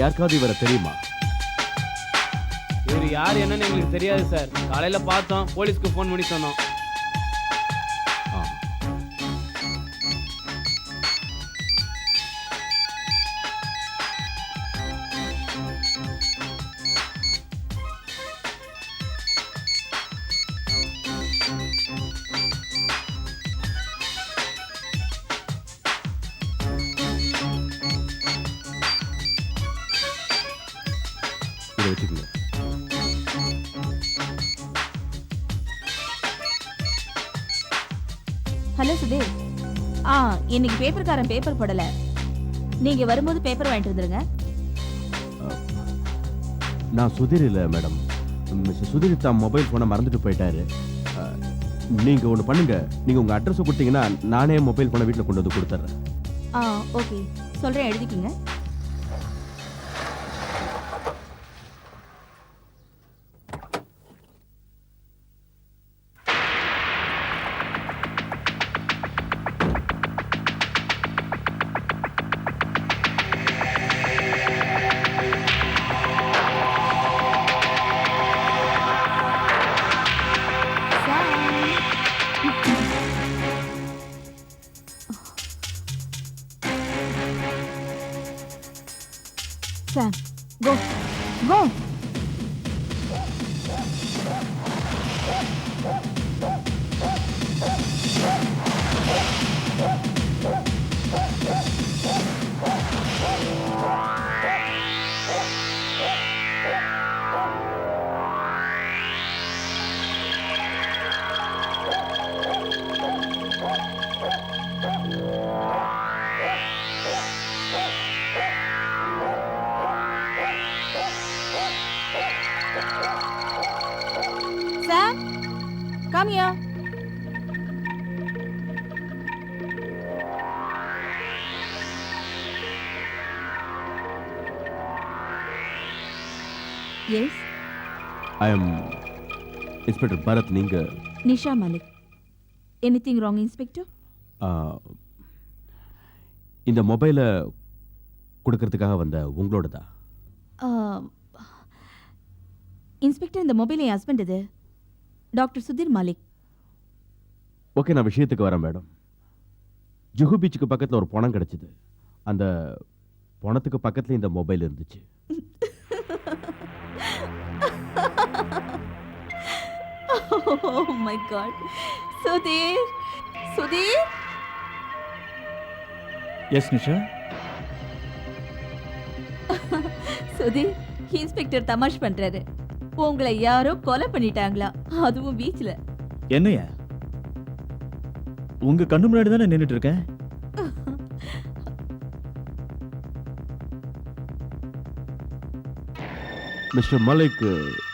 யாருக்காவது இவரை தெரியுமா? இவர் யார் என்னன்னு எங்களுக்கு தெரியாது சார். காலையில பார்த்தோம், போலீஸ்க்கு ஃபோன் பண்ணி சொன்னோம். இதை வச்சுக்கோங்க. ஹலோ சுதீர். இன்னைக்கு பேப்பர்காரன் பேப்பர் போடல. நீங்க வரும்போது பேப்பர் வாங்கிட்டு வந்துருங்க. நான் சுதீர் இல்லை மேடம். மிஸ்டர் சுதீர் தான் மொபைல் ஃபோனை மறந்துட்டு போயிட்டாரு. நீங்க ஒன்று பண்ணுங்க, நீங்க உங்க அட்ரஸ் கொடுத்தீங்கன்னா நானே மொபைல் ஃபோனை வீட்டில் கொண்டு வந்து கொடுத்துட்றேன். ஓகே, சொல்றேன், எழுதிக்கிங்க. Sam, go, go. Sam, come here. Yes. I am inspector Bharath. நீங்க? Nisha Malik. Anything wrong, Inspector? இந்த மொபைலை கொடுக்கறதுக்காக வந்த உங்களோடதா? இன்ஸ்பெக்டர், இந்த மொபைல் என் ஹஸ்பண்ட் இது, டாக்டர் சுதீர் மாலிக். ஓகே, நான் விஷயத்துக்கு வரேன் மேடம். ஜுஹு பீச்சுக்கு பக்கத்தில் ஒரு பணம் கிடைச்சிது. அந்த பணத்துக்கு பக்கத்தில் இந்த மொபைல் இருந்துச்சு. Oh my God. Sudheer, Sudheer. Yes Nisha. Sudheer, inspector தமாஷ் பண்றாரு. உங்களை யாரோ கொலை பண்ணிட்டாங்களா, அதுவும் பீச்ல. என்னையா? உங்க கண்ணு முன்னாடி தானே நின்னுட்டு இருக்கேன். மிஸ்டர் மலிக்,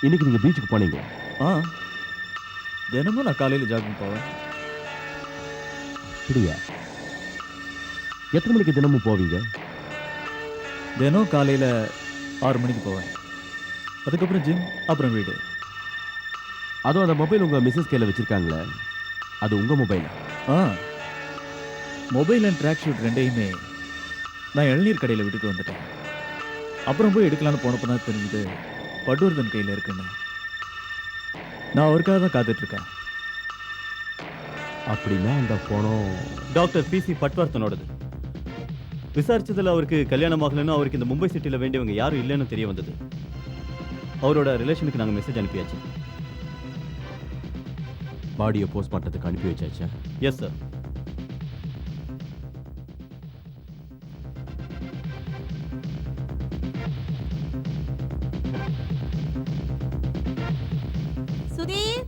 இன்னைக்கு நீங்க பீச்சுக்கு போனீங்க? தினமும் நான் காலையில் ஜாகிங் போவேன். அப்படியா? எத்தனை மணிக்கு தினமும் போவீங்க? தினம் காலையில் 6 மணிக்கு போவேன். அதுக்கப்புறம் ஜிம், அப்புறம் வீடு. அதுவும் அந்த மொபைல் உங்க மிஸ்ஸஸ் கையில் வச்சிருக்காங்களே, அது உங்க mobile? Mobile and track suit ரெண்டையுமே நான் இளநீர் கடையில் விட்டுட்டு வந்துட்டேன். அப்புறம் போய் எடுக்கலான்னு போனப்போ தான் தெரிஞ்சது பட்டூர்தன் கையில் இருக்குன்னு. நான் அவருக்காக தான் காத்துட்ருக்கேன். அப்படின்னா அந்த பணம் டாக்டர் பிசி பட்வர்த்தனோடது. விசாரிச்சதில் அவருக்கு கல்யாணம் ஆகலன்னு, அவருக்கு இந்த மும்பை சிட்டியில் வேண்டியவங்க யாரும் இல்லைன்னு தெரிய வந்தது. அவரோட ரிலேஷனுக்கு நாங்கள் மெசேஜ் அனுப்பியாச்சு. பாடியை போஸ்ட்மார்ட்டத்துக்கு அனுப்பி வச்சாச்சா? Yes sir. சுதீர்,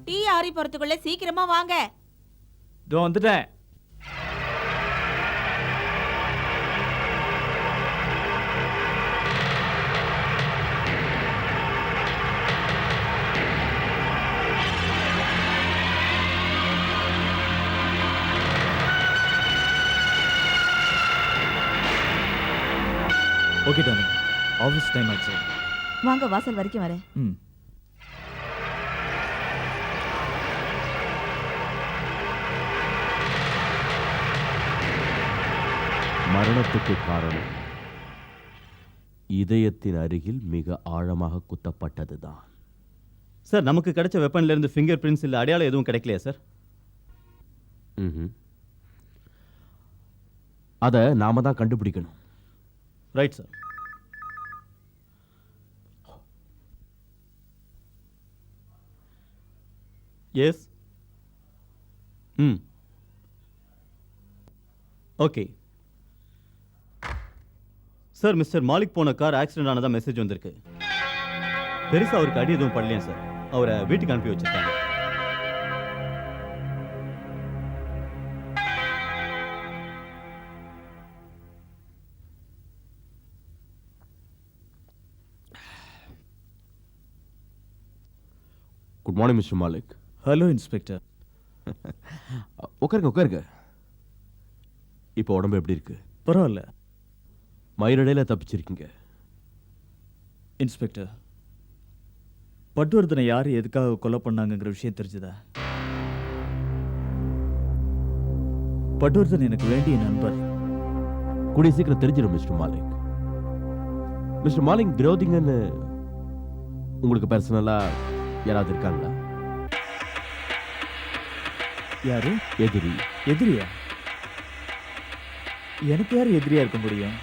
டீ ஆறி போறதுக்குள்ள சீக்கிரமா வாங்க. இதோ வந்துட்டேன். ஓகே டானி, ஆஃபீஸ் டைம் ஆச்சு. வாங்க, வாசல் வரைக்கும் வரேன். மரணத்துக்கு காரணம் இதயத்தின் அருகில் மிக ஆழமாக குத்தப்பட்டதுதான். சார் நமக்கு கிடைச்ச வெப்பன்ல இருந்து ஃபிங்கர் பிரிண்ட்ஸ் இல்ல அடையாளம் எதுவும் கிடைக்கலையா சார்? அதை நாம தான் கண்டுபிடிக்கணும். Right sir. Yes. Okay sir, mister Malik போன கார் ஆக்சிடென்ட் ஆனதா மெசேஜ் வந்திருக்கு. பெருசா அவருக்கு அடி எதுவும் படலையா சார்? அவரை வீட்டுக்கு அனுப்பி வச்சிருக்காங்க. Good morning mister Malik. Hello inspector. உட்காருங்க. இப்போ உடம்பு எப்படி இருக்கு? பரவாயில்ல மயிரிடையில தப்பிச்சிருக்கீங்க. இன்ஸ்பெக்டர், பட்டுவர்தனை யார் எதுக்காக கொலை பண்ணாங்கங்கிற விஷயம் தெரிஞ்சுதா? பட்டுவர்தன் எனக்கு வேண்டிய நண்பர். கூடிய சீக்கிரம் தெரிஞ்சிடும் மிஸ்டர் மாலிக். மிஸ்டர் மாலிக், விரோதிங்கன்னு உங்களுக்கு பர்சனலா யாராவது இருக்காங்களா? யாரு? எதிரி. எதிரியா? எனக்கு யார் எதிரியா இருக்க முடியும்?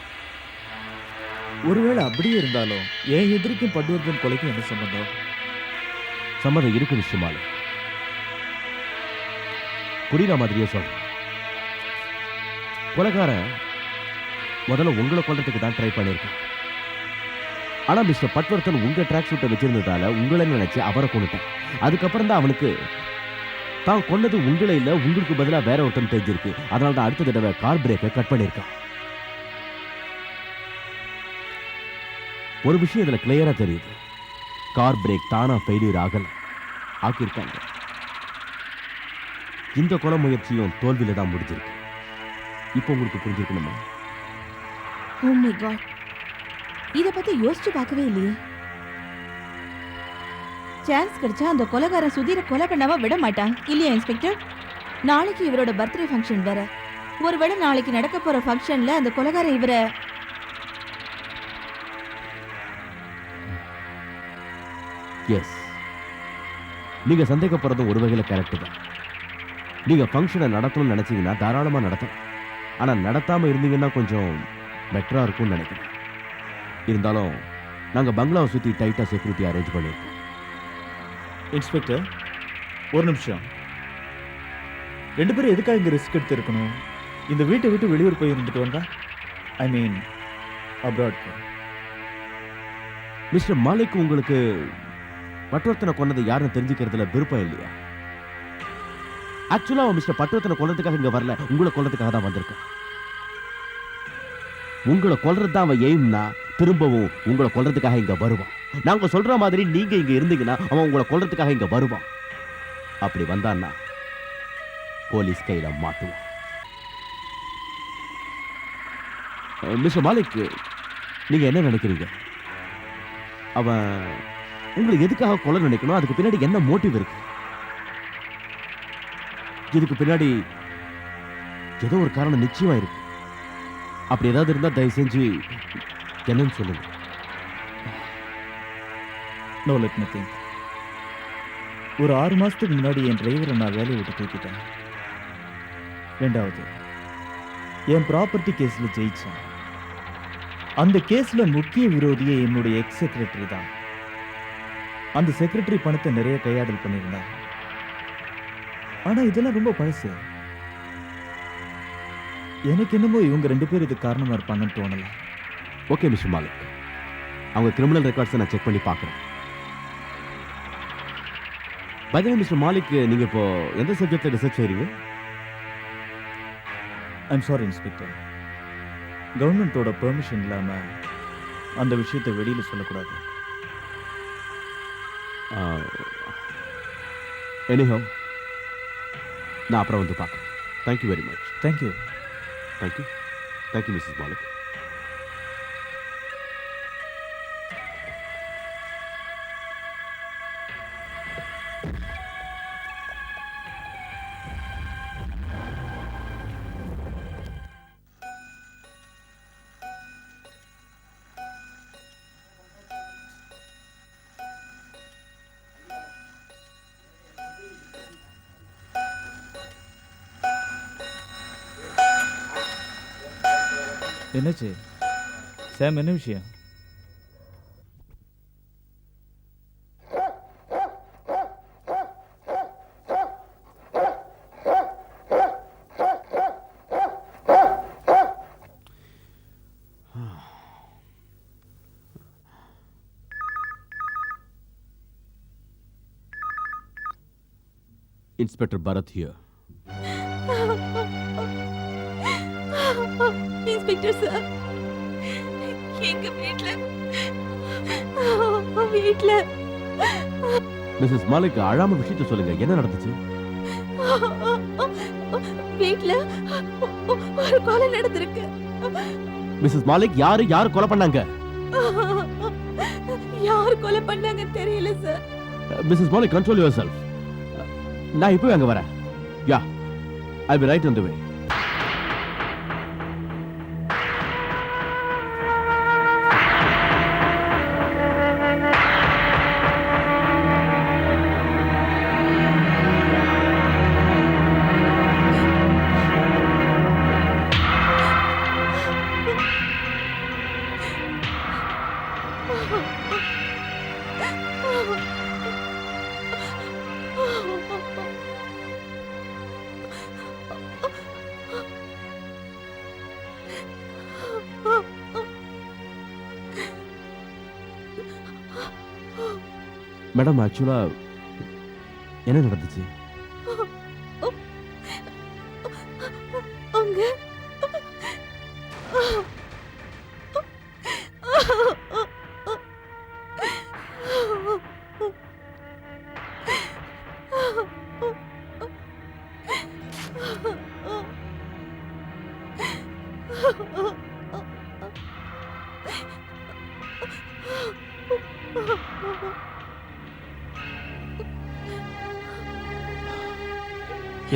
ஒருவேளை அப்படியே இருந்தாலும் என் எதிரிக்கும் பட்டுவர்தன் கொலைக்கும் என்ன சம்பந்தம்? சம்மதம் இருக்கு மிஸ்டர் மாலிக். புரியுற மாதிரியே சொல்றேன். கொலைகாரன் முதல்ல உங்களை கொல்றதுக்கு தான் ட்ரை பண்ணியிருக்கேன். ஆனா மிஸ்டர் பட்வர்தன் உங்க ட்ராக் ஷூட்டை வச்சிருந்ததால உங்களை நினைச்சு அவரை கொண்டுட்டான். அதுக்கப்புறம் தான் அவனுக்கு தான் கொன்னது உங்களை இல்ல, உங்களுக்கு பதிலா வேற ஒருத்தன் தெரிஞ்சிருக்கு. அதனால தான் அடுத்த தடவை கார் பிரேக்கை கட் பண்ணியிருக்கான். ஒரு விஷயம் இதுல கிளியரா தெரியுது. கார் பிரேக் தானா ஃபெயிலியர் ஆக்கியிருக்காங்க. இந்த கொலை முயற்சியும் தோல்வியில தான் முடிஞ்சிருக்கு. இப்போ உங்களுக்கு புரிஞ்சிருக்கணுமா? ஓ மை காட், இத பத்தி யோசிச்சு பார்க்கவே இல்லையே. சான்ஸ் கிடைச்சா அந்த கொலைகாரன் சுதீரை கொலை பண்ணாம விட மாட்டான் இல்லையா இன்ஸ்பெக்டர்? நாளைக்கு இவரோட பர்த்டே ஃபங்க்ஷன் வேற. ஒருவேளை நாளைக்கு நடக்க போற ஃபங்க்ஷன்ல அந்த கொலைகாரன் இவரை எஸ், நீங்க சந்தேகப்படுறதும் ஒரு வகையில கரெக்ட் தான். நீங்க ஃபங்க்ஷனை நடத்தணும்னு நினைச்சீங்கன்னா தாராளமா நடத்தலாம். ஆனா நடத்தாம இருந்தீங்கன்னா கொஞ்சம் பெட்டரா இருக்கும்னு நினைக்கிறேன். இருந்தாலும் நாங்க பங்களாவை சுத்தி டைட்டா செக்யூரிட்டி அரேஞ்ச் பண்ணியிருக்கோம். இன்ஸ்பெக்டர், ஒரு நிமிஷம். ரெண்டு பேரும் எதுக்காக இங்க ரிஸ்க் எடுத்து இருக்கணும்? இந்த வீட்டை விட்டு வெளியூர் போய் இருந்துட்டு வந்தா, ஐ மீன் அப்ராட். மிஸ்டர் மாலிக், உங்களுக்கு பட்வர்த்தனை கொன்னது யாருன்னு தெரிஞ்சுக்கிறதுல விருப்பம் இல்லையா? ஆக்சுவலா அவன் மிஸ்டர் பட்வர்த்தனை கொல்றதுக்காக இங்க வரல, உங்களை கொல்றதுக்காக தான் வந்திருக்கான். உங்களை கொல்றது தான் அவன் எய்ம்னா திரும்பவும் உங்களை கொல்றதுக்காக இங்க வருவான். நாங்க சொல்ற மாதிரி நீங்க இங்க இருந்தீங்கன்னா அவன் உங்களை கொல்றதுக்காக இங்க வருவான். அப்படி வந்தான்னா போலீஸ் கையில மாட்டுவான். மிஸ்டர் மாலிக், நீங்க என்ன நினைக்கிறீங்க? அவன் உங்களை எதுக்காக கொலை நினைக்கணும்? அதுக்கு பின்னாடி என்ன மோட்டிவ் இருக்கு? இதுக்கு பின்னாடி ஏதோ ஒரு காரணம் நிச்சயமா இருக்கு. அப்படி ஏதாவது இருந்தா தயவு செஞ்சு என்னன்னு சொல்லுங்க. No let me think. ஒரு 6 மாசத்துக்கு முன்னாடி என் டிரைவரை நான் வேலையை விட்டு தூக்கிட்டேன். ரெண்டாவது, என் ப்ராப்பர்ட்டி கேஸ்ல ஜெயிச்சேன். அந்த கேஸ்ல முக்கிய விரோதியே என்னுடைய எக்ஸ் செக்ரட்டரி தான். அந்த செக்ரட்டரி பணத்தை நிறைய கையாடல் பண்ணியிருந்தாங்க. ஆனா இதெல்லாம் ரொம்ப பழசு. எனக்கு என்னமோ இவங்க 2 பேர் இதுக்கு காரணமா இருப்பாங்கன்னு தோணல. ஓகே மிஸ்டர் மாலிக், அவங்க கிரிமினல் ரெக்கார்ட்ஸை நான் செக் பண்ணி பார்க்குறேன். பை மிஸ்டர் மாலிக், நீங்க இப்போ எந்த சப்ஜெக்ட்ல ரிசர்ச் செய்றீங்க? ஐம் சாரி இன்ஸ்பெக்டர், கவர்மெண்ட்டோட பெர்மிஷன் இல்லாம அந்த விஷயத்தை வெளியில சொல்லக்கூடாது. எனிஹோ, நான் அப்புறம் வந்து பார்க்குறேன். Thank you very much. Thank you. Thank you missus Malik. என்னாச்சு சாம், என்ன விஷயம்? Inspector Bharath here. Inspector sir, எங்க வீட்ல மிஸ்ஸஸ் மாலிக், அழாம விஷயத்தை சொல்லுங்க. என்ன நடந்துச்சு? வீட்ல ஒரு கொலை நடந்திருக்கு. மிஸ்ஸஸ் மாலிக், யாரு கொலை பண்ணாங்க? யார் கொலை பண்ணாங்கன்னு தெரியல sir. Mrs Malik, control yourself. நான் இப்போ அங்க வரேன். Yeah, I will right on the way. Madam, ஆக்சுவலா என்ன நடந்துச்சு? அங்க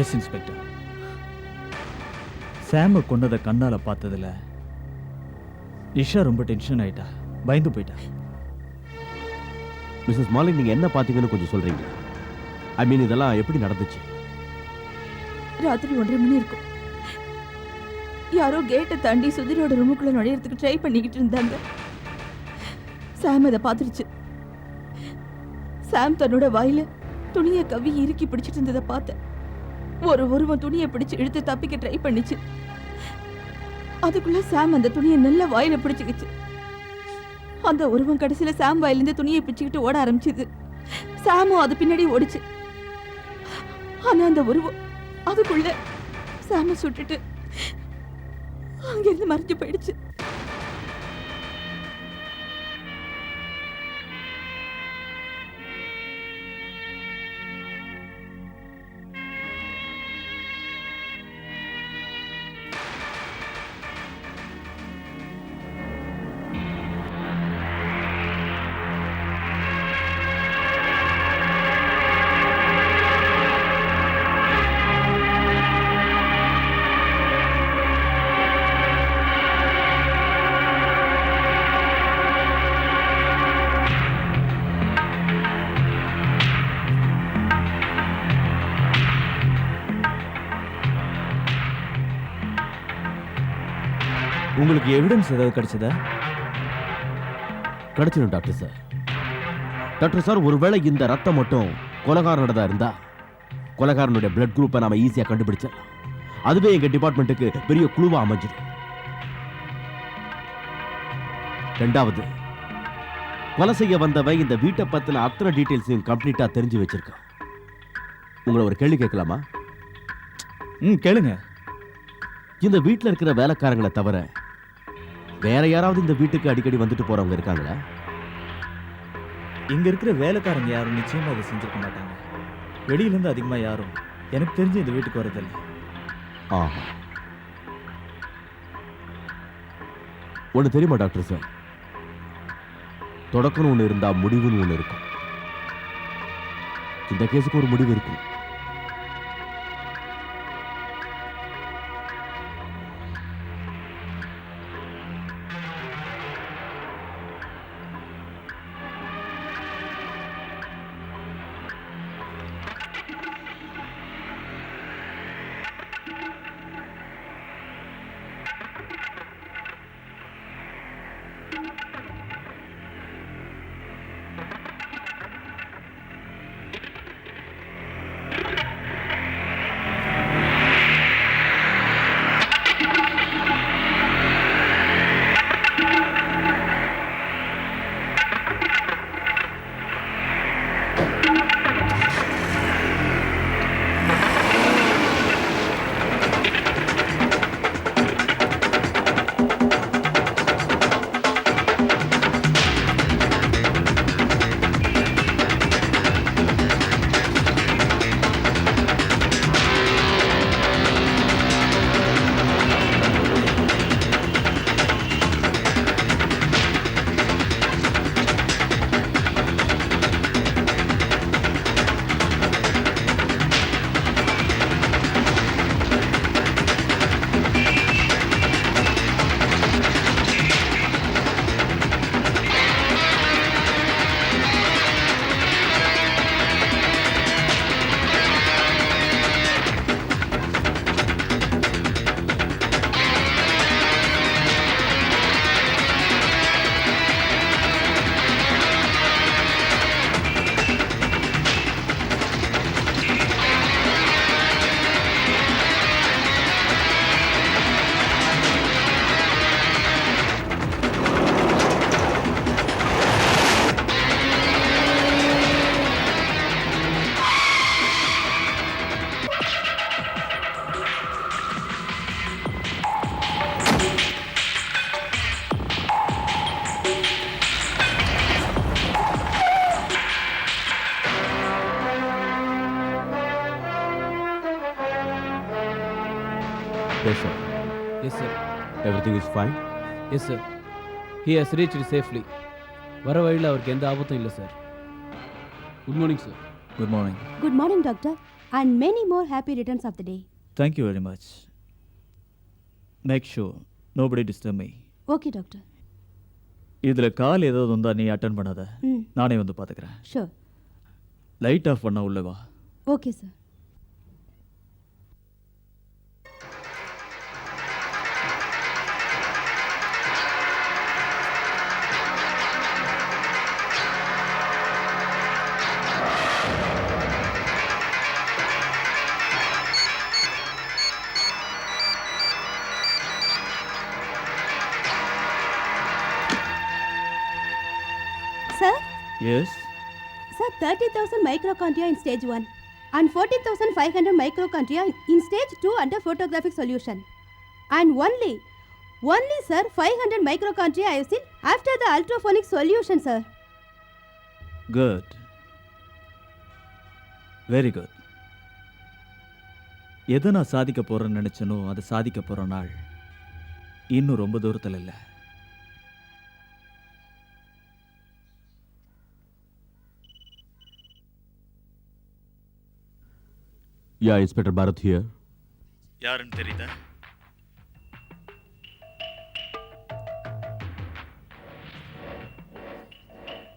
எஸ் இன்ஸ்பெக்டர். சாம கொன்னதை கண்ணால பார்த்ததுல நிஷா ரொம்ப டென்ஷன் ஆயிட்டா, பயந்து போயிட்டா. மிஸ்ஸஸ் மாலிக், நீங்க என்ன பாத்தீங்கன்னு கொஞ்சம் சொல்றீங்க? ஐ மீன், இதெல்லாம் எப்படி நடந்துச்சு? ராத்திரி 1:30 மணி இருக்கும். யாரோ கேட்டை தாண்டி சுதிரோட ரூமுக்குள்ள நுழையறதுக்கு ட்ரை பண்ணிக்கிட்டு இருந்தாங்க. சாம் அதை பார்த்துருச்சு. சாம் தன்னோட வாயில துணியை கவ்வி இறுக்கி பிடிச்சிட்டு இருந்ததை பார்த்தேன். ஒரு உருவம் துணியை பிடிச்சு இழுத்து தப்பிக்க ட்ரை பண்ணிச்சு. அதுக்குள்ள சாம் அந்த துணியை நல்ல வாயில பிடிச்சுக்கிச்சு. அந்த உருவம் கடைசியில சாம் வாயிலிருந்து துணியை பிடிச்சுக்கிட்டு ஓட ஆரம்பிச்சுது. சாமும் அது பின்னாடி ஓடிச்சு. ஆனா அந்த உருவம் அதுக்குள்ள சாம சுட்டுட்டு அங்கிருந்து மறைஞ்சு போயிடுச்சு. உங்களுக்கு எவிடன்ஸ் ஏதாவது கிடைச்சதா? கிடைச்சிடும் டாக்டர் சார். டாக்டர் சார், ஒருவேளை இந்த ரத்தம் மட்டும் கொலைகாரனோடதா இருந்தா கொலைகாரனுடைய பிளட் குரூப்பை நாம ஈஸியா கண்டுபிடிச்சிடலாம். அதுவே எங்க டிபார்ட்மெண்ட்டுக்கு பெரிய குழுவா அமைஞ்சிடும். ரெண்டாவது, கொலை செய்ய வந்தவன் இந்த வீட்டை பத்தின அத்தனை டீடைல்ஸையும் கம்ப்ளீட்டா தெரிஞ்சு வச்சிருக்கான். உங்களை ஒரு கேள்வி கேட்கலாமா? கேளுங்க. இந்த வீட்டில் இருக்கிற வேலைக்காரங்களை தவிர வேற யாராவது இந்த வீட்டுக்கு அடிக்கடி வந்துட்டு போறவங்க இருக்காங்களா? இங்க இருக்கிற வேலைக்காரங்க யாரும் நிச்சயமா அதை செஞ்சிருக்க மாட்டாங்க. வெளியில இருந்து அதிகமா யாரும் எனக்கு தெரிஞ்சு இந்த வீட்டுக்கு வரதில்லை. ஆஹா, ஒண்ணு தெரியுமா டாக்டர் சார்? தொடக்கம்னு ஒண்ணு இருந்தா முடிவுன்னு ஒண்ணு இருக்கும். இந்த கேஸுக்கு ஒரு முடிவு இருக்கும். Yes sir. Yes sir. Everything is fine. Yes sir. He has reached safely. வர வழியில் அவருக்கு எந்த ஆபத்தும் இல்லை sir. Good morning sir. Good morning. Good morning, doctor, and many more happy returns of the day. Thank you very much. Make sure nobody disturb me. Okay, doctor. இதில் கால் ஏதாவது வந்தா நீ அட்டன் பண்ணாத, நானே வந்து பார்த்துக்கிறேன். Sure. லைட் ஆஃப் பண்ண உள்ள வா. Okay, sir. Sir? Yes. Sir, 30,000 microchondria in stage 1 and 14,500 microchondria in stage 2 under photographic solution. And only sir, 500 microchondria I have seen after the ultraphonic solution, sir. Good. Very good. எதை நான் சாதிக்க போறேன்னு நினைச்சனோ அதை சாதிக்க போற நாள் இன்னும் ரொம்ப தூரத்தில் இல்லை. யா, இன்ஸ்பெக்டர் பாரத் ஹியர். யாருன்னு தெரியுதா?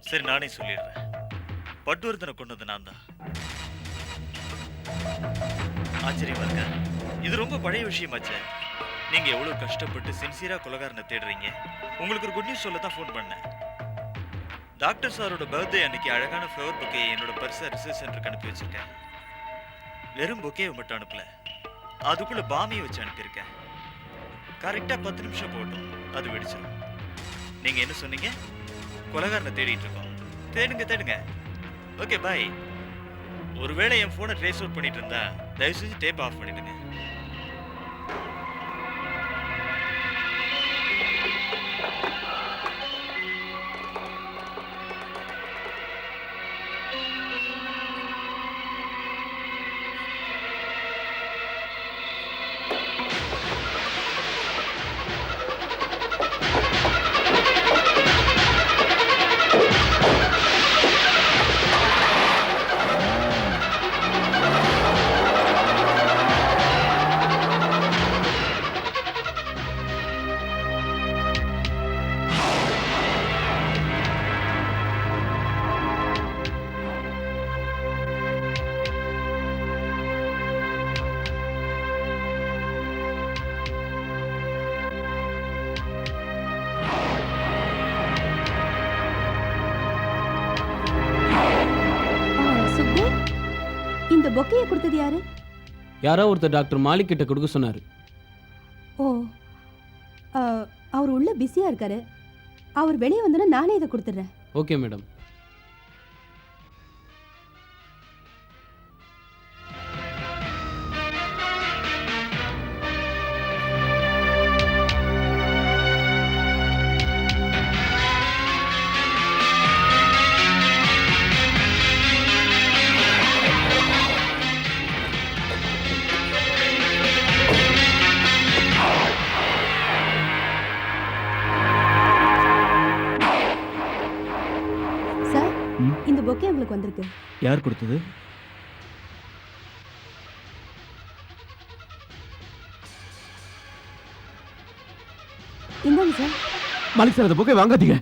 சரி, நானே சொல்லிடுறேன். பட்வர்தனை கொண்டது நான் தான். ஆச்சரியமா இருக்க? இது ரொம்ப பழைய விஷயமாச்சே. நீங்க எவ்வளவு கஷ்டப்பட்டு சின்சியரா கொலைகாரனை தேடுறீங்க. உங்களுக்கு ஒரு குட் நியூஸ் சொல்ல தான் ஃபோன் பண்ணேன். டாக்டர் சாரோட பர்த்டே அன்னைக்கு அழகான ஃப்ளவர் பொக்கேயை என்னோட பர்ஸை ரிசர்ச் சென்டருக்கு அனுப்பி வச்சிருக்கேன். வெறும் பொக்கேவை மட்டும் அனுப்பல, அதுக்குள்ள பாமியை வச்சு அனுப்பியிருக்கேன். கரெக்டா 10 நிமிஷம் போட்டோம், அது வெடிச்சிடும். நீங்க என்ன சொன்னீங்க? கொலைகாரனை தேடிட்டு இருக்கோம். தேடுங்க. ஓகே, பாய். ஒருவேளை என் போனை ட்ரேஸ் அவுட் பண்ணிட்டு இருந்தா தயவு செஞ்சு டேப் ஆஃப் பண்ணிடுங்க. இந்த பொக்கையை கொடுத்தது யாரு? யாரோ ஒருத்தர் டாக்டர் மாலிக் கிட்ட கொடுக்க சொன்னார். ஓ, அவர் உள்ள பிஸியா இருக்காரு. அவர் வெளியே வந்தோன்னா நானே இதை கொடுத்துட்றேன். Okay madam. இந்த பொக்கே உங்களுக்கு வந்திருக்கு. யார் கொடுத்தது? இந்தாங்க சார். மாலிக் சார், அந்த புக்கை வாங்காதீங்க.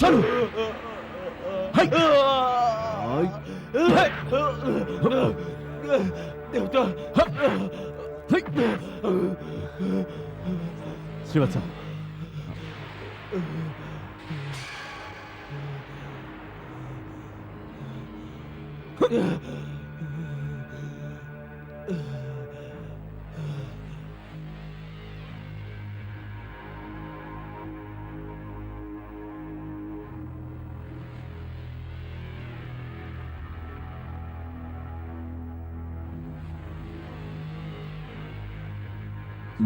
சொல்லு. Hi. Hi. Srivatsa,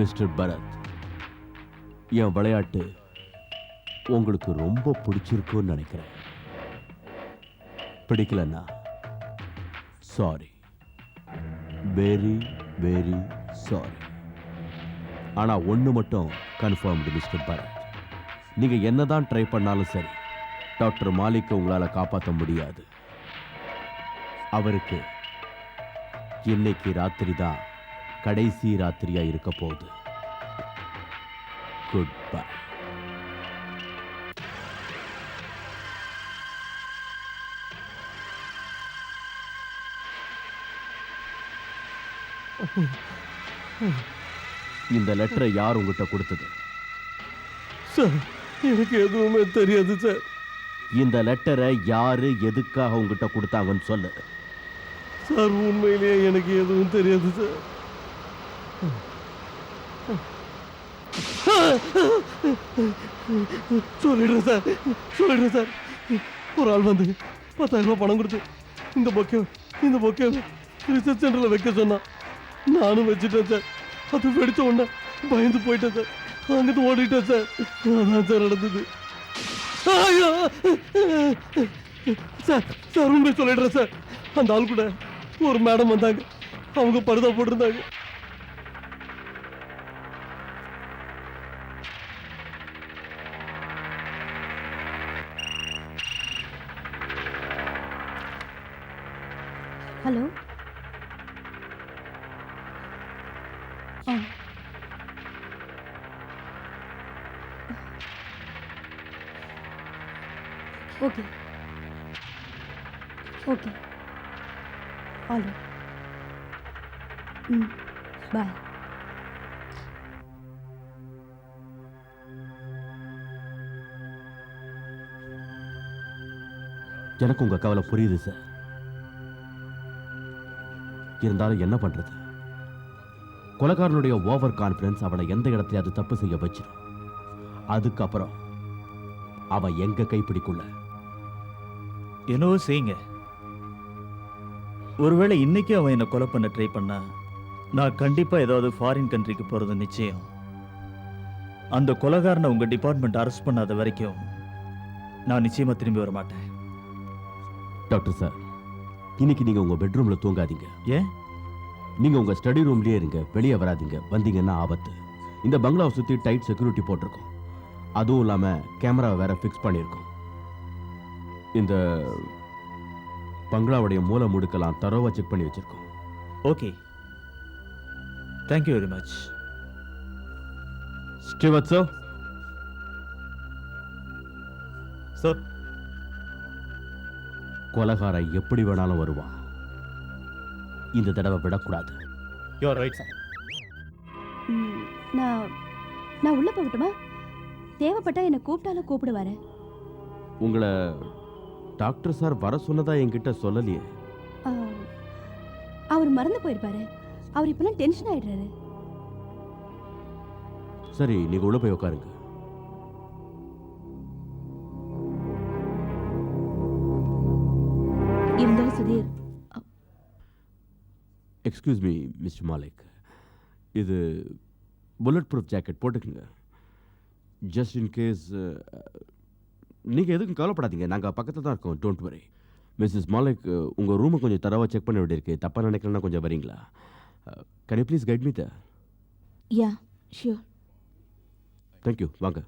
Mr Bharat, என் விளையாட்டு உங்களுக்கு ரொம்ப பிடிச்சிருக்குன்னு நினைக்கிறேன். பிடிக்கலன்னா சாரி, வெரி வெரி சாரி. ஆனா ஒண்ணு மட்டும் கன்ஃபார்ம்டு மிஸ்டர் பரத், நீங்க என்னதான் ட்ரை பண்ணாலும் சரி, டாக்டர் மாலிக்கை உங்களால காப்பாற்ற முடியாது. அவருக்கு இன்னைக்கு ராத்திரி தான் கடைசி ராத்திரியா இருக்க போகுது. Good bye. இந்த லெட்டரை யார் உங்ககிட்ட கொடுத்தது? சார், எனக்கு எதுவுமே தெரியாது சார். இந்த லெட்டரை யாரு எதுக்காக உங்ககிட்ட கொடுத்தாங்கன்னு சொல்லு. சார், உண்மையிலேயே எனக்கு எதுவும் தெரியாது சார். சொல்லிடுறேன் சார், சொல்லிடுறேன் சார். ஒரு ஆள் வந்து 10,000 ரூபாய் பணம் கொடுத்து இந்த பொக்கே ரிசர்ச் சென்டரில் வைக்க சொன்னான். நானும் வச்சுட்டேன் சார். அது வெடிச்ச உடனே பயந்து போயிட்டேன் சார். அங்கிட்டு ஓடிட்டேன் சார். அதான் சார் நடந்தது. ஐயோ சார், சார் உண்மை சொல்லிடுறேன் சார். அந்த ஆள் கூட ஒரு மேடம் வந்தாங்க. அவங்க படுதா போட்டிருந்தாங்க. Hello. Okay okay, all right. Bye. எனக்கு உங்க கவலை புரியுது சார். இருந்தாலும் என்ன பண்றது? கொலைகாரனுடைய ஓவர் கான்பிடன்ஸ் அவனை எந்த இடத்துல அது தப்பு செய்ய வச்சிடும். அதுக்கப்புறம் அவன் எங்க கைப்பிடிக்குள்ள. என்னவோ செய்யுங்க. ஒருவேளை இன்னைக்கு அவன் என்னை கொலை பண்ண ட்ரை பண்ணா, நான் கண்டிப்பா ஏதாவது ஃபாரின் கண்ட்ரிக்கு போறது நிச்சயம். அந்த கொலைகாரனை உங்க டிபார்ட்மெண்ட் அரெஸ்ட் பண்ணாத வரைக்கும் நான் நிச்சயமா திரும்பி வர மாட்டேன். டாக்டர் சார், இன்னைக்கு நீங்க உங்க பெட்ரூம்ல தூங்காதீங்க. ஏன்? நீங்க உங்க ஸ்டடி ரூம்லயே இருங்க, வெளியே வராதீங்க. வந்தீங்கன்னா ஆபத்து. இந்த பங்களாவை சுத்தி டைட் செக்யூரிட்டி போட்டிருக்கோம். அதுவும் இல்லாம கேமரா வேற ஃபிக்ஸ் பண்ணியிருக்கோம். இந்த பங்களாவுடைய மூல முடுக்கலாம் தரோவா செக் பண்ணி வச்சிருக்கோம். Okay, thank you very much. Srivatsa sir, கொலைகாரன் எப்படி வேணாலும் வருவான். இந்த தடவை விடக்கூடாது. You are right sir. நான் உள்ள போகட்டுமா? தேவைப்பட்டா என்னை கூப்பிட்டாலும் கூப்பிடுவாரு. உங்களை டாக்டர் சார் வர சொன்னதா என்கிட்ட சொல்லலையே. அவர் மறந்து போயிருப்பாரு. அவர் இப்பெல்லாம் டென்ஷன் ஆயிடுறாரு. சரி, நீங்க உள்ள போய் உட்காருங்க. இருந்தாலும் Sudhir, excuse me mister Malik, இது புல்லட் ப்ரூஃப் ஜாக்கெட் போட்டுக்குங்க. Just in case. நீங்கள் எதுக்கும் கவலைப்படாதீங்க, நாங்கள் பக்கத்தில் தான் இருக்கோம். Don't worry. மிஸ்ஸஸ் மாலிக், உங்கள் ரூமை கொஞ்சம் தரவாக செக் பண்ண வேண்டியிருக்கு. தப்பாக நினைக்கலன்னா கொஞ்சம் வரீங்களா? Can you please guide me the? Yeah sure. Thank you. வாங்க.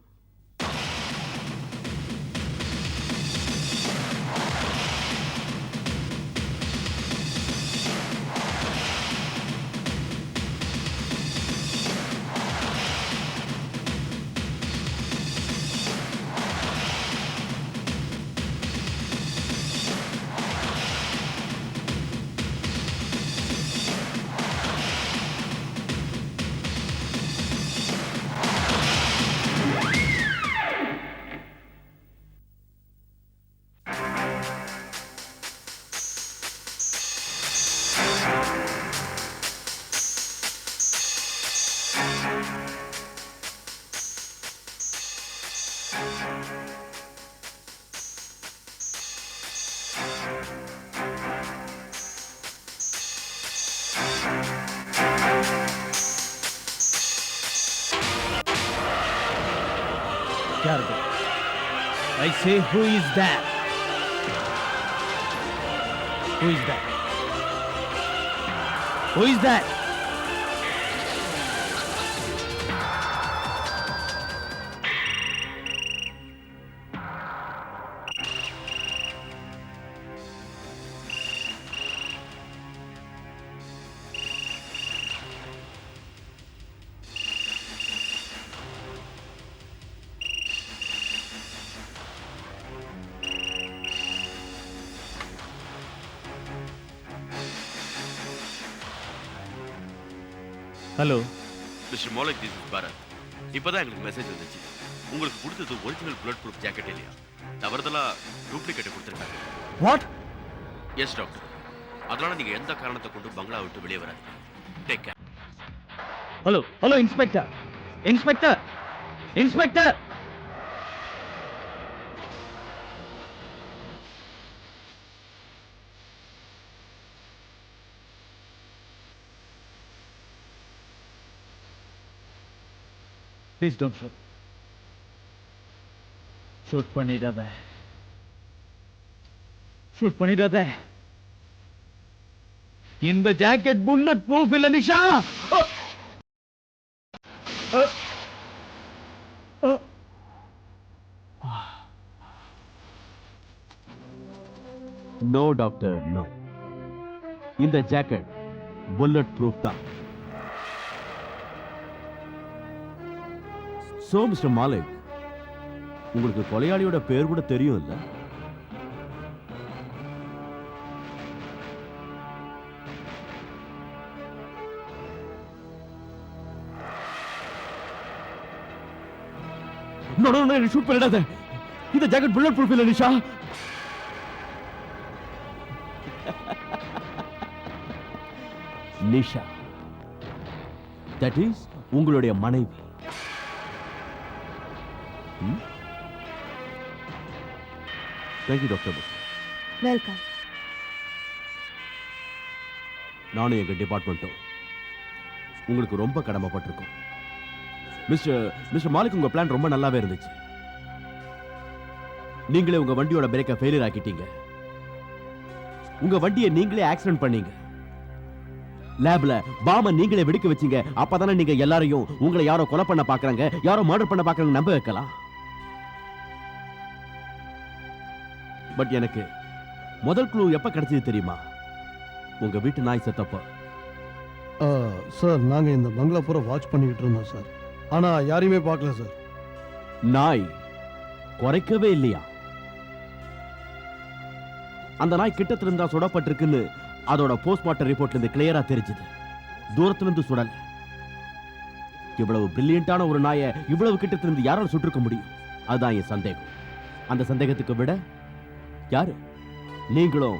क्या है? I say, who is that? Who is that? Who is that? Hello mister Malik, this is Bharat. இப்போதான் எங்களுக்கு மெசேஜ் வந்துச்சு. உங்களுக்கு கொடுத்தது ஒரிஜினல் புல்லட் ப்ரூஃப் ஜாக்கெட் இல்லையா, தவறுதலா டூப்ளிகேட்டை கொடுத்துருக்காங்க. வாட்? Yes doctor. அதனால நீங்க எந்த காரணத்தை கொண்டு பங்களா விட்டு வெளியே வராது. Take care. Hello hello inspector, inspector, inspector. Please don't shoot. Shoot பண்ணிடாத, ஷூட் பண்ணிடாத. இந்த ஜாக்கெட் புல்லட் ப்ரூஃப் இல்ல நிஷா. No doctor, no. இந்த ஜாக்கெட் புல்லட் ப்ரூஃப் தான். சோ மிஸ்டர் மாலிக், உங்களுக்கு கொலையாளியோட பேர் கூட தெரியும் இல்ல? ஷூட் பண்ணிடாத. இந்த ஜாக்கெட் புல்லட் ப்ரூஃப் இல்ல நிஷா. நிஷா, தட் இஸ் உங்களுடைய மனைவி. Thank you doctor. வெல்கம். நானும் எங்கள் டிபார்ட்மெண்ட்டும் உங்களுக்கு ரொம்ப கடமைப்பட்டிருக்கோம். மிஸ்டர் மாலிக், உங்க பிளான் ரொம்ப நல்லாவே இருந்துச்சு. நீங்களே உங்க வண்டியோட பிரேக்கை ஃபெயிலியர் ஆக்கிட்டீங்க. உங்க வண்டியை நீங்களே ஆக்சிடென்ட் பண்ணீங்க. லேப்ல பாம நீங்களே வெடிக்க வச்சீங்க. அப்பதானே நீங்க எல்லாரையும் உங்களை யாரோ கொலை பண்ண பாக்குறாங்க, யாரோ மர்டர் பண்ண பாக்குறாங்க நம்ப வைக்கலாம். பட் எனக்கு முதல் க்ளூ எப்ப கிடைச்சது தெரியுமா? உங்க வீட்டு நாய் செத்தப்ப. சார், நாங்க இந்த பங்களா பூரா வாட்ச் பண்ணிக்கிட்டு இருந்தோம் சார். ஆனா யாரையுமே பார்க்கல சார். நாய் குறைக்கவே இல்லையா? அந்த நாய் கிட்டத்துல இருந்தா சுடப்பட்டிருக்குன்னு அதோட போஸ்ட்மார்ட்டம் ரிப்போர்ட்ல இருந்து கிளியரா தெரிஞ்சது. தூரத்துல இருந்து சுடல. இவ்வளவு பிரில்லியண்டான ஒரு நாயை இவ்வளவு கிட்டத்துல இருந்து யாரால சுட்டிருக்க முடியும்? அதுதான் என் சந்தேகம். அந்த சந்தேகத்துக்கு விட யாரு? நீங்களும்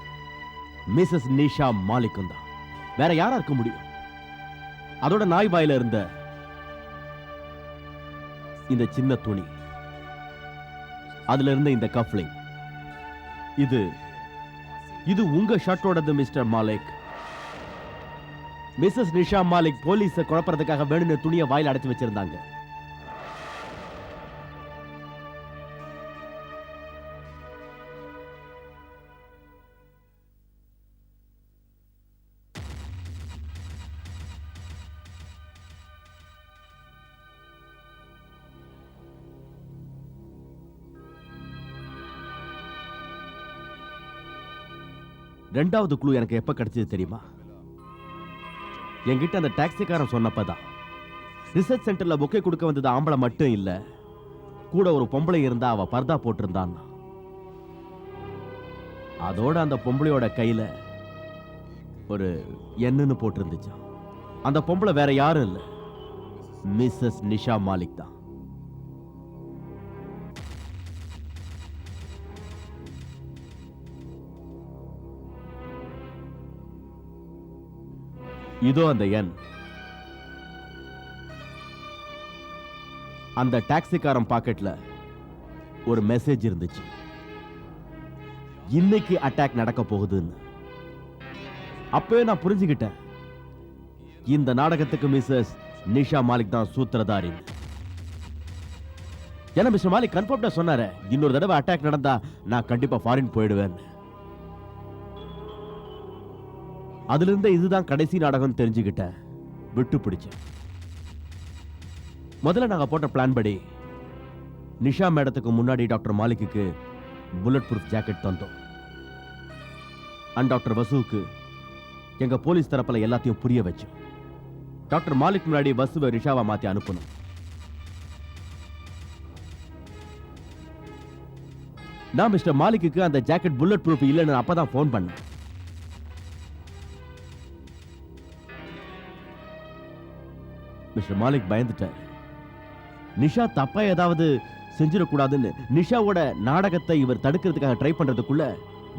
மிஸ்ஸஸ் நிஷா மாலிக்கும் தான். வேற யாரா இருக்க முடியும்? அதோட நாய் வாயில இருந்த இந்த சின்ன துணி, அதுல இருந்த இந்த கஃப்லிங், இது உங்க ஷர்ட்டோடது மிஸ்டர் மாலிக். மிஸ்ஸஸ் நிஷா மாலிக் போலீஸை குழப்பறதுக்காக வேணும்னு துணியை வாயில அடைச்சு வச்சிருந்தாங்க. ரெண்டாவது க்ளூ எனக்கு எப்ப கிடைச்சது தெரியுமா? என்கிட்ட அந்த டாக்ஸிக்காரன் சொன்னப்பதான். ரிசர்ச் சென்டர்ல பொக்கே கொடுக்க வந்தது ஆம்பளை மட்டும் இல்ல, கூட ஒரு பொம்பளை இருந்தா அவ பர்தா போட்டிருந்தான். அதோட அந்த பொம்பளையோட கையில ஒரு எண்ணுன்னு போட்டிருந்துச்சு. அந்த பொம்பளை வேற யாரும் இல்ல, மிஸ்ஸஸ் நிஷா மாலிக் தான். இதோ அந்த எண். அந்த டாக்ஸிக்காரன் பாக்கெட்ல ஒரு மெசேஜ் இருந்துச்சு, இன்னைக்கு அட்டாக் நடக்க போகுதுன்னு. அப்பவே நான் புரிஞ்சுக்கிட்டேன், இந்த நாடகத்துக்கு மிஸ்ஸஸ் நிஷா மாலிக் தான் சூத்திரதாரி. ஏன்னா மிஸ்டர் மாலிக் கன்ஃபார்ம்டா சொன்னாரு, இன்னொரு தடவை அட்டாக் நடந்தா நான் கண்டிப்பா ஃபாரின் போயிடுவேன். அதுல இருந்து இதுதான் கடைசி நாடகம் தெரிஞ்சுக்கிட்டேன், விட்டு பிடிச்சேன். முதல்ல நாங்க போட்ட பிளான் படி நிஷா மேடத்துக்கு முன்னாடி டாக்டர் மாலிக்கு புல்லட் ப்ரூஃப் ஜாக்கெட் தந்தோம். அண்ட் டாக்டர் வசுவுக்கு எங்க போலீஸ் தரப்புல எல்லாத்தையும் புரிய வச்சோம். டாக்டர் மாலிக் முன்னாடி வசுவை நிஷாவை மாத்தி அனுப்பணும். நான் மிஸ்டர் மாலிக்கு அந்த ஜாக்கெட் புல்லட் ப்ரூஃப் இல்லைன்னு அப்பதான் போன் பண்ணேன். மிஸ்டர் மாலிக் பயந்துட்டார். நிஷா தப்பா ஏதாவது செஞ்சிடக்கூடாதுன்னு நிஷாவோட நாடகத்தை இவர் தடுக்கிறதுக்காக ட்ரை பண்றதுக்குள்ள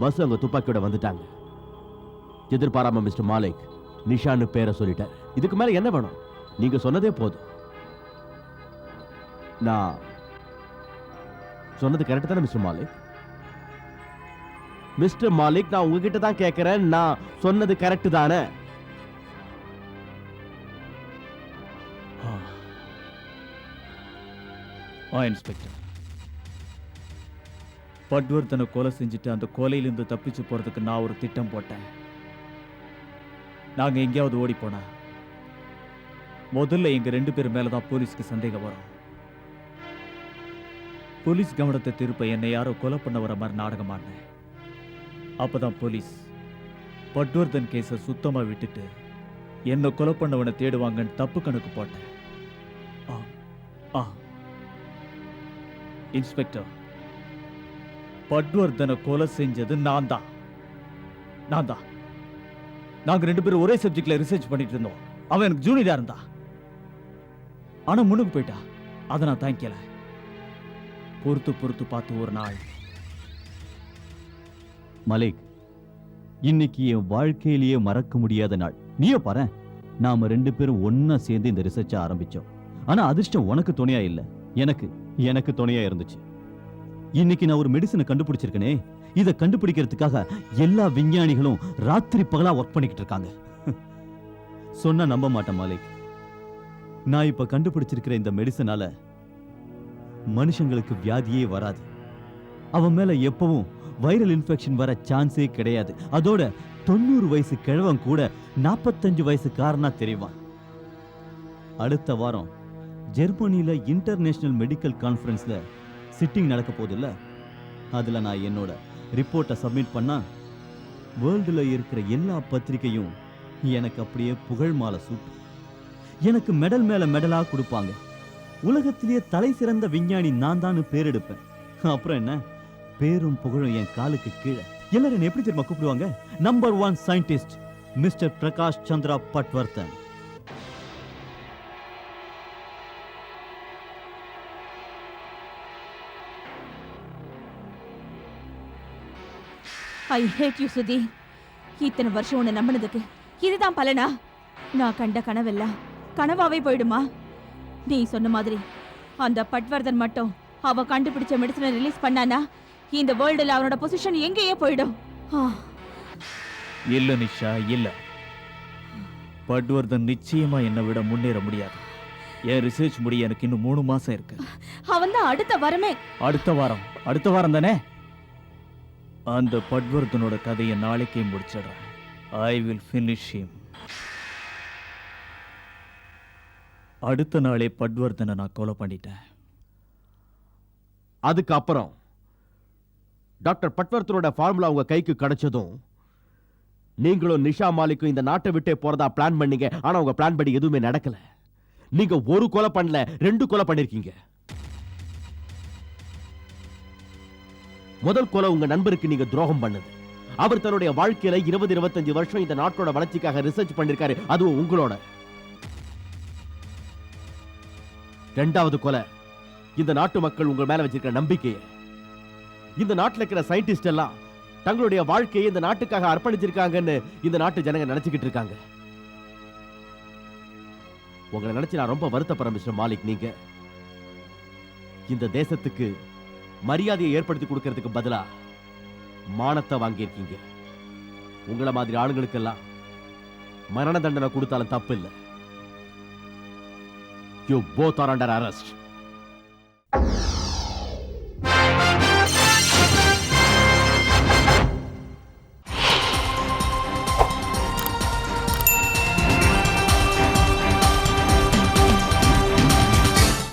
பஸ் அங்க துப்பாக்கியோட வந்துட்டாங்க. எதிர்பாராம மிஸ்டர் மாலிக் நிஷான்னு பேரை சொல்லிட்டார். இதுக்கு மேல என்ன வேணும்? நீங்க சொன்னதே போதும். நான் சொன்னது கரெக்ட் தானே மிஸ்டர் மாலிக்? மிஸ்டர் மாலிக், நான் உங்ககிட்ட தான் கேட்கிறேன், நான் சொன்னது கரெக்ட் தானே? இன்ஸ்பெக்டர், பட்வர்தனை கொலை செஞ்சுட்டு அந்த கொலையிலிருந்து தப்பிச்சு போறதுக்கு நான் ஒரு திட்டம் போட்டேன். நாங்க எங்கேயாவது ஓடி போனா முதல்ல எங்க 2 பேர் மேலதான் போலீஸ்க்கு சந்தேகம் வரும். போலீஸ் கவனத்தை திருப்ப என்னை யாரோ கொலை பண்ண வர மாதிரி நாடகம் ஆடினேன். அப்பதான் போலீஸ் பட்வர்தன் கேஸை சுத்தமா விட்டுட்டு என்ன கொலை பண்ணவனை தேடுவாங்கன்னு தப்பு கணக்கு போட்டேன். இன்ஸ்பெக்டர், பட்வர்தனை கொலை செஞ்சது நான் தான். நாங்க 2 பேரும் ஒரே சப்ஜெக்ட்ல ரிசர்ச் பண்ணிட்டு இருந்தோம். அவன் எனக்கு ஜூனியரா இருந்தா, ஆனா முன்னுக்கு போயிட்டா. அதை நான் தாங்கிக்கல. பொறுத்து பார்த்து ஒரு நாள். மலிக், இன்னைக்கு என் வாழ்க்கையிலேயே மறக்க முடியாத நாள். நீயே பாரு, நாம 2 பேரும் ஒன்னா சேர்ந்து இந்த ரிசர்ச்சை ஆரம்பிச்சோம். ஆனா அதிர்ஷ்டம் உனக்கு துணையா இல்ல, எனக்கு துணையா இருந்துச்சு. இன்னைக்கு நான் ஒரு மெடிசனை கண்டுபிடிச்சிருக்கனே, இதை கண்டுபிடிக்கிறதுக்காக எல்லா விஞ்ஞானிகளும் ராத்திரி பகலா ஒர்க் பண்ணிக்கிட்டு இருக்காங்க. சொன்னா நம்ப மாட்டேன் மாலிக், நான் இப்ப கண்டுபிடிச்சிருக்கிற இந்த மெடிசனால மனுஷங்களுக்கு வியாதியே வராது. அவன் மேல எப்பவும் வைரல் இன்ஃபெக்ஷன் வர சான்ஸே கிடையாது. அதோட 90 வயசு கிழவன் கூட 45 வயசுக்காரனா தெரிவான். அடுத்த வாரம் ஜெர்மனியில இன்டர்நேஷனல் மெடிக்கல் கான்ஃபரன்ஸ்ல சிட்டிங் நடக்க போதில்ல, அதுல நான் என்னோட ரிப்போர்ட்டை சப்மிட் பண்ணா வேர்ல்டுல இருக்கிற எல்லா பத்திரிகையும் எனக்கு அப்படியே புகழ் மாலை சூட்டும். எனக்கு மெடல் மேல மெடலா கொடுப்பாங்க. உலகத்திலேயே தலை சிறந்த விஞ்ஞானி நான் தான் பேர் எடுப்பேன். அப்புறம் என்ன, பேரும் புகழும் என் காலுக்கு கீழே. எல்லாரும் என்ன எப்படி தெரியுமா கூப்பிடுவாங்க? Number 1 scientist Mr Prakash Chandra Patwardhan. I hate you Sudhi. இத்தனை வருஷம் உன்னை நம்பினதுக்கு இதுதான் பலனா? நான் கண்ட கனவெல்லாம் கனவாவே போயிடுமா? நீ சொன்ன மாதிரி அந்த பட்வர்தன் மட்டும் அவ கண்டுபிடிச்ச மெடிசனை ரிலீஸ் பண்ணானா இந்த வேர்ல்டுல அவனோட பொசிஷன் எங்கேயே போயிடும். இல்ல நிஷா, இல்ல. பட்வர்தன் நிச்சயமா என்னை விட முன்னேற முடியாது. என் ரிசர்ச் முடிய எனக்கு இன்னும் 3 மாசம் இருக்கு. அவன் தான் அடுத்த வாரமே. அடுத்த வாரம் தானே? அந்த பட்வர்தனோட கதையை நாளைக்கே முடிச்சிடுறேன். I will finish him. அடுத்த நாளே பட்வர்தனை நான் கொலை பண்ணிட்டேன். அதுக்கப்புறம் டாக்டர் பட்வர்த்தனோட ஃபார்முலா உங்க கைக்கு கிடைச்சதும் நீங்களும் நிஷா மாலிக்கும் இந்த நாட்டை விட்டே போறதா பிளான் பண்ணீங்க. ஆனா உங்க பிளான் படி எதுவுமே நடக்கல. நீங்க ஒரு கொலை பண்ணல, 2 கொலை பண்ணிருக்கீங்க. முதல் கொலை உங்க நண்பருக்கு நீங்க துரோகம் பண்ணது. அவர் தன்னுடைய வாழ்க்கையில 20-25 வருஷம் இந்த நாட்டோட வளர்ச்சிக்காக ரிசர்ச் பண்ணிருக்காரு, அதுவும் உங்களோட. 2வது கொலை இந்த நாட்டு மக்கள் உங்க மேல வச்சிருக்கிற நம்பிக்கையை. இந்த நாட்டில் இருக்கிற சயின்டிஸ்ட் எல்லாம் தங்களுடைய வாழ்க்கையை இந்த நாட்டுக்காக அர்ப்பணிச்சிருக்காங்கன்னு இந்த நாட்டு ஜனங்க நினைச்சுக்கிட்டு இருக்காங்க. உங்களை நினைச்சு நான் ரொம்ப வருத்தப்படுறேன் மிஸ்டர் மாலிக். நீங்க இந்த தேசத்துக்கு மரியாதையை ஏற்படுத்தி கொடுக்கிறதுக்கு பதிலா மானத்தை வாங்கியிருக்கீங்க. உங்களை மாதிரி ஆளுங்களுக்கெல்லாம் மரண தண்டனை கொடுத்தாலும் தப்பு இல்லை. You both are under arrest.